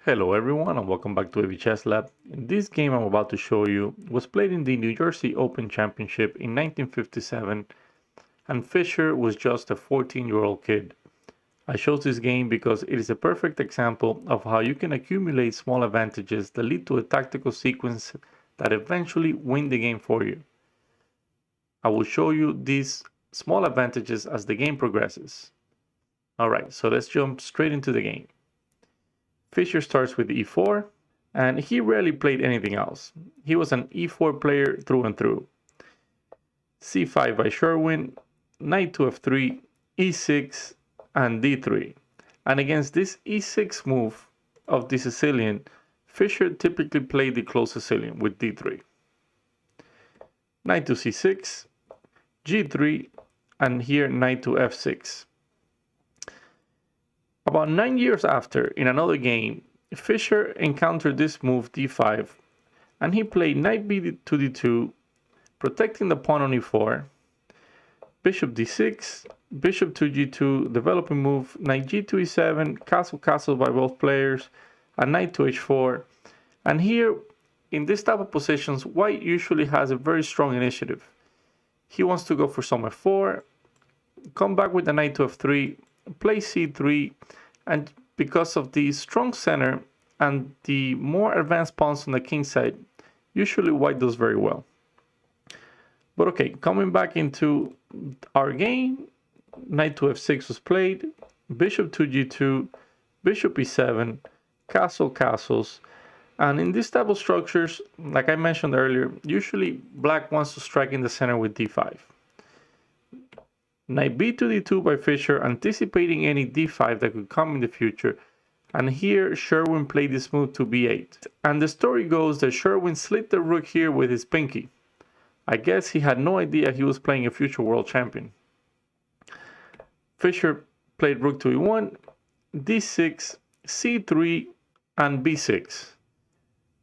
Hello everyone and welcome back to AV Chess Lab. In this game I'm about to show you was played in the New Jersey Open Championship in 1957 and Fischer was just a 14-year-old kid. I chose this game because it is a perfect example of how you can accumulate small advantages that lead to a tactical sequence that eventually win the game for you. I will show you these small advantages as the game progresses. Alright, so let's jump straight into the game. Fischer starts with e4, and he rarely played anything else. He was an e4 player through and through. c5 by Sherwin, knight to f3, e6, and d3. And against this e6 move of the Sicilian, Fischer typically played the closed Sicilian with d3. Knight to c6, g3, and here knight to f6. About 9 years after, in another game, Fischer encountered this move d5, and he played knight b to d2, protecting the pawn on e4, bishop d6, bishop to g2, developing move, knight g to e7, castle by both players, and knight to h4. And here, in this type of positions, white usually has a very strong initiative. He wants to go for some f4, come back with the knight to f3, play c3, and because of the strong center and the more advanced pawns on the king side, usually white does very well. But okay, coming back into our game, knight to f6 was played, bishop to g2, bishop e7, castles, and in this type of structures, like I mentioned earlier, usually black wants to strike in the center with d5. Knight b to d2 by Fischer, anticipating any d5 that could come in the future, and here Sherwin played this move to b8. And the story goes that Sherwin slit the rook here with his pinky. I guess he had no idea he was playing a future world champion. Fischer played rook to e1, d6, c3, and b6.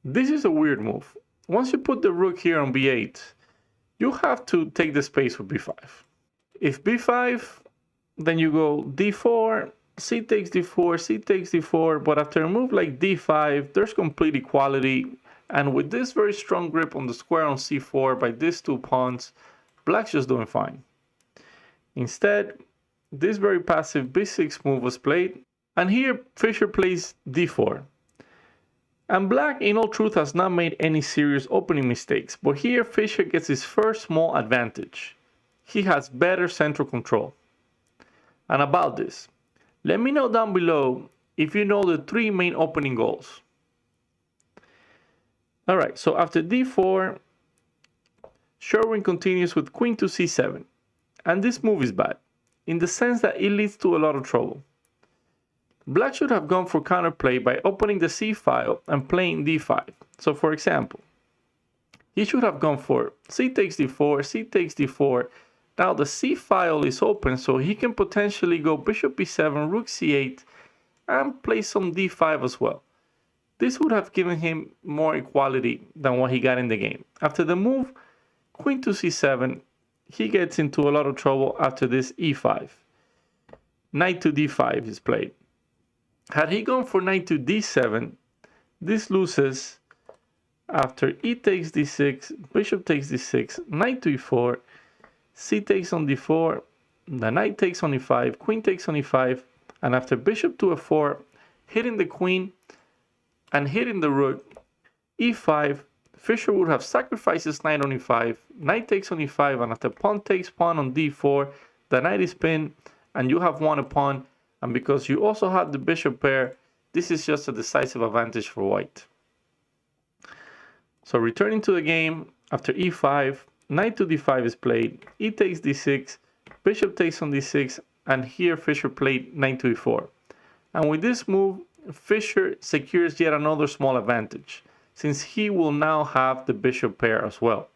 This is a weird move. Once you put the rook here on b8, you have to take the space with b5. If b5, then you go d4, c takes d4, c takes d4, but after a move like d5, there's complete equality, and with this very strong grip on the square on c4 by these two pawns, black's just doing fine. Instead, this very passive b6 move was played, and here Fischer plays d4. And black, in all truth, has not made any serious opening mistakes, but here Fischer gets his first small advantage. He has better central control. And about this, let me know down below if you know the three main opening goals. Alright, so after d4, Sherwin continues with queen to c7. And this move is bad, in the sense that it leads to a lot of trouble. Black should have gone for counterplay by opening the c file and playing d5. So for example, he should have gone for c takes d4, c takes d4. Now the c file is open, so he can potentially go bishop e7, rook c8, and play some d5 as well. This would have given him more equality than what he got in the game. After the move, queen to c7, he gets into a lot of trouble after this e5. Knight to d5 is played. Had he gone for knight to d7, this loses after e takes d6, bishop takes d6, knight to e4, c takes on d4, the knight takes on e5, queen takes on e5, and after bishop to f4, hitting the queen and hitting the rook, e5, Fischer would have sacrificed his knight on e5, knight takes on e5, and after pawn takes pawn on d4, the knight is pinned, and you have won a pawn, and because you also had the bishop pair, this is just a decisive advantage for white. So returning to the game, after e5, knight to d5 is played, e takes d6, bishop takes on d6, and here Fischer played knight to e4. And with this move, Fischer secures yet another small advantage, since he will now have the bishop pair as well.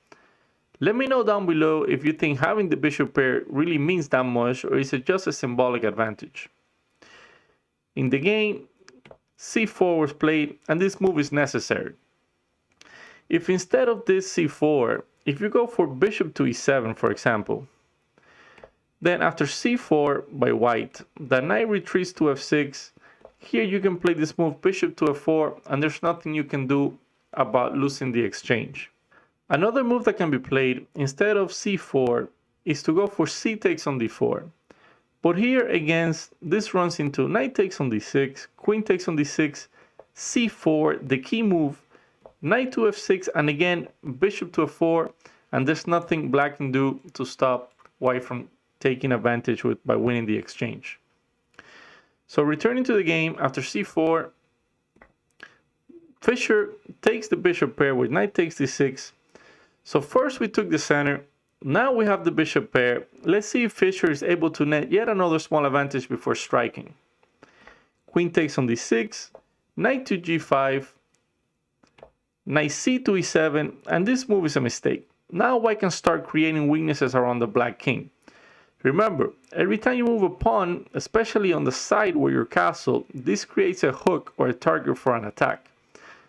Let me know down below if you think having the bishop pair really means that much, or is it just a symbolic advantage. In the game, c4 was played, and this move is necessary. If instead of this c4, if you go for bishop to e7, for example, then after c4 by white, the knight retreats to f6, Here you can play this move bishop to f4, and there's nothing you can do about losing the exchange. Another move that can be played instead of c4 is to go for c takes on d4. But here against this runs into knight takes on d6, queen takes on d6, c4, the key move, knight to f6, and again bishop to f4, and there's nothing black can do to stop white from taking advantage by winning the exchange. So returning to the game after c4, Fischer takes the bishop pair with knight takes d6. So first we took the center. Now we have the bishop pair. Let's see if Fischer is able to net yet another small advantage before striking. Queen takes on d6, knight to g5, knight c to e7, and this move is a mistake. Now white can start creating weaknesses around the black king. Remember, every time you move a pawn, especially on the side where your castle, this creates a hook or a target for an attack.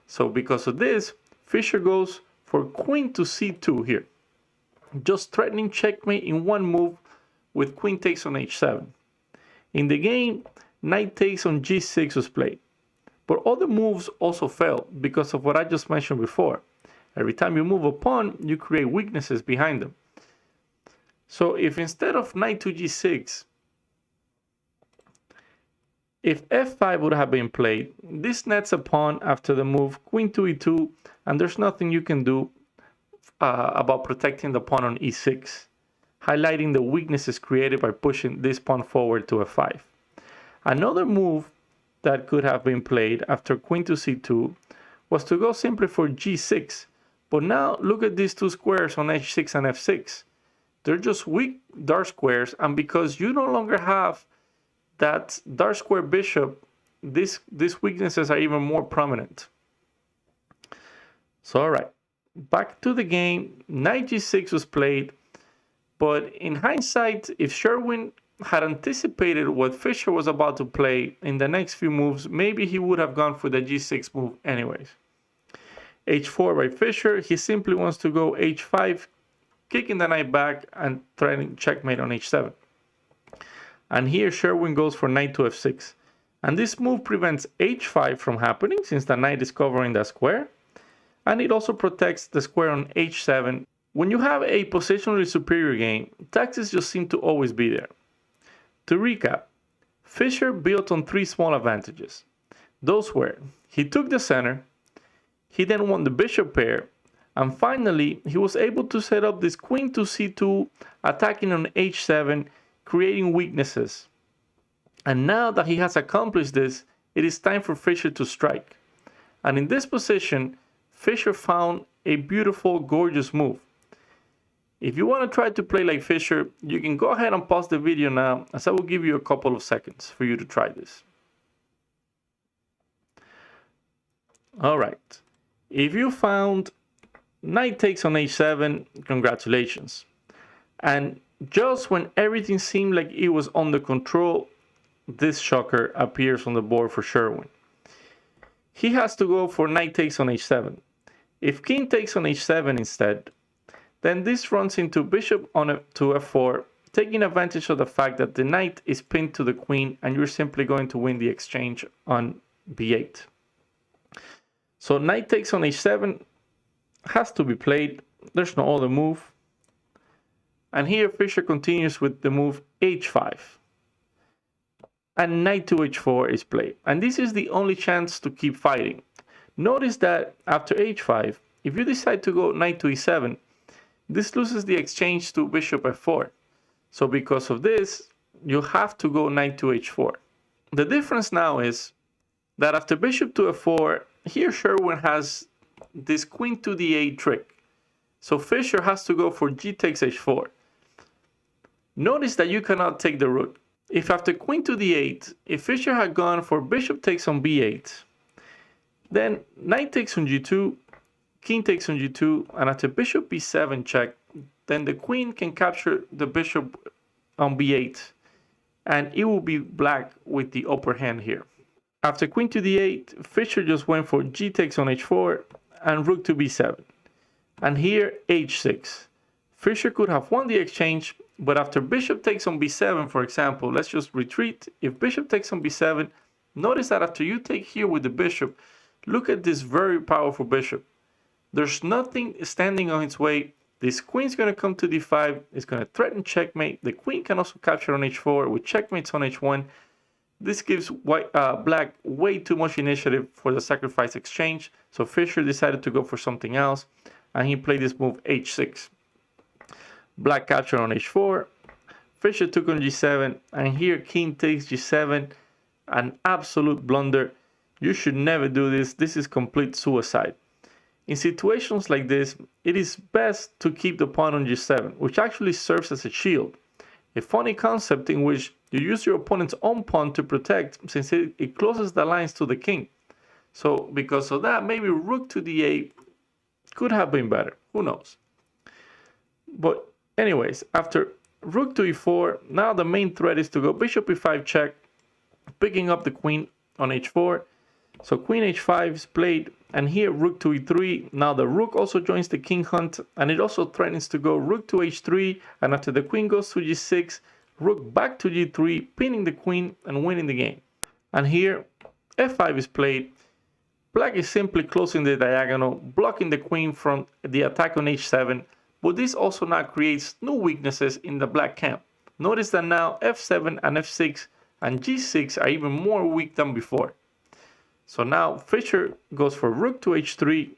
So because of this, Fischer goes for queen to c2 here, just threatening checkmate in one move with queen takes on h7. In the game, knight takes on g6 was played, but other moves also failed because of what I just mentioned before. Every time you move a pawn, you create weaknesses behind them. So if instead of knight to g6, if f5 would have been played, this nets a pawn after the move queen to e2, and there's nothing you can do about protecting the pawn on e6, highlighting the weaknesses created by pushing this pawn forward to f5. Another move that could have been played after queen to c2 was to go simply for g6, but now look at these two squares on h6 and f6. They're just weak dark squares, and because you no longer have that dark square bishop, these weaknesses are even more prominent. So alright, back to the game. Knight g6 was played, but in hindsight, if Sherwin had anticipated what Fischer was about to play in the next few moves, maybe he would have gone for the g6 move anyways. h4 by Fischer, he simply wants to go h5, kicking the knight back and threatening checkmate on h7. And here Sherwin goes for knight to f6. And this move prevents h5 from happening since the knight is covering the square. And it also protects the square on h7. When you have a positionally superior game, taxes just seem to always be there. To recap, Fischer built on three small advantages. Those were, he took the center, he then won the bishop pair, and finally he was able to set up this queen to c2, attacking on h7, creating weaknesses. And now that he has accomplished this, it is time for Fischer to strike. And in this position, Fischer found a beautiful, gorgeous move. If you want to try to play like Fischer, you can go ahead and pause the video now, as I will give you a couple of seconds for you to try this. Alright, if you found knight takes on h7, congratulations. And just when everything seemed like it was under control, this shocker appears on the board for Sherwin. He has to go for knight takes on h7. If king takes on h7 instead, then this runs into bishop to f4, taking advantage of the fact that the knight is pinned to the queen and you're simply going to win the exchange on b8. So knight takes on h7 has to be played. There's no other move. And here Fischer continues with the move h5. And knight to h4 is played. And this is the only chance to keep fighting. Notice that after h5, if you decide to go knight to e7, this loses the exchange to bishop f4. So because of this, you have to go knight to h4. The difference now is that after bishop to f4, here Sherwin has this queen to d8 trick. So Fischer has to go for g takes h4. Notice that you cannot take the rook. If after queen to d8, if Fischer had gone for bishop takes on b8, then knight takes on g2, king takes on g2, and after bishop b7 check, then the queen can capture the bishop on b8, and it will be black with the upper hand here. After queen to d8, Fischer just went for g takes on h4 and rook to b7. And here h6. Fischer could have won the exchange, but after bishop takes on b7, for example, let's just retreat. If bishop takes on b7, Notice that after you take here with the bishop, look at this very powerful bishop. There's nothing standing on its way. This queen's going to come to d5. It's going to threaten checkmate. The queen can also capture on h4 with checkmates on h1. This gives black way too much initiative for the sacrifice exchange. So Fischer decided to go for something else. And he played this move h6. Black captured on h4. Fischer took on g7. And here king takes g7. An absolute blunder. You should never do this. This is complete suicide. In situations like this, it is best to keep the pawn on g7, which actually serves as a shield. A funny concept in which you use your opponent's own pawn to protect, since it closes the lines to the king. So because of that, maybe rook to d8 could have been better. Who knows? But anyways, after rook to e4, now the main threat is to go bishop e5 check, picking up the queen on h4. So queen h5 is played, and here rook to e3. Now the rook also joins the king hunt, and it also threatens to go rook to h3, and after the queen goes to g6, rook back to g3, pinning the queen and winning the game. And here f5 is played. Black is simply closing the diagonal, blocking the queen from the attack on h7, but this also now creates new weaknesses in the black camp. Notice that now f7 and f6 and g6 are even more weak than before. So now Fischer goes for rook to h3,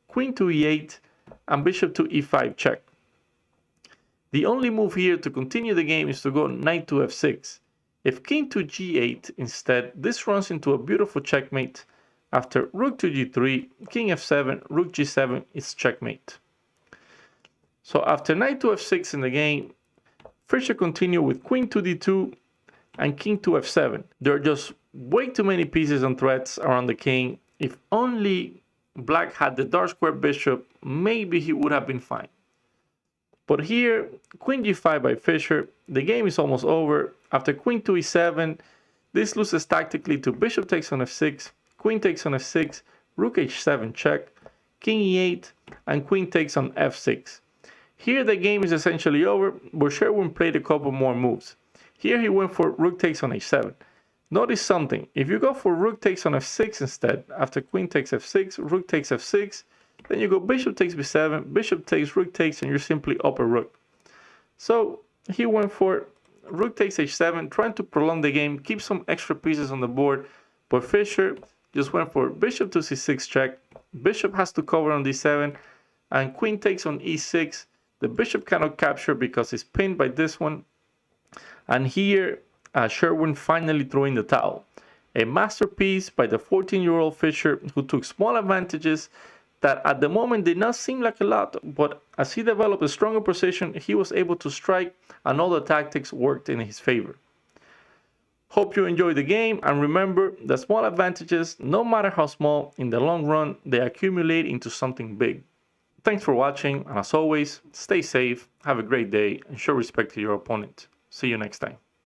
queen to e8, and bishop to e5 check. The only move here to continue the game is to go knight to f6. If king to g8 instead, this runs into a beautiful checkmate. After rook to g3, king f7, rook g7 is checkmate. So after knight to f6 in the game, Fischer continued with queen to d2 and king to f7. There are just way too many pieces and threats around the king. If only black had the dark square bishop, maybe he would have been fine. But here, queen g5 by Fischer, the game is almost over. After queen to e7, this loses tactically to bishop takes on f6, queen takes on f6, rook h7 check, king e8, and queen takes on f6. Here the game is essentially over, but Sherwin played a couple more moves. Here he went for rook takes on h7. Notice something, if you go for rook takes on f6 instead, after queen takes f6, rook takes f6, then you go bishop takes b7, bishop takes, rook takes, and you're simply up a rook. So he went for rook takes h7, trying to prolong the game, keep some extra pieces on the board, but Fischer just went for bishop to c6 check, bishop has to cover on d7, and queen takes on e6. The bishop cannot capture because it's pinned by this one. And here, Sherwin finally threw in the towel. A masterpiece by the 14-year-old Fischer, who took small advantages that at the moment did not seem like a lot, but as he developed a stronger position, he was able to strike and all the tactics worked in his favor. Hope you enjoyed the game, and remember that small advantages, no matter how small, in the long run, they accumulate into something big. Thanks for watching, and as always, stay safe, have a great day, and show respect to your opponent. See you next time.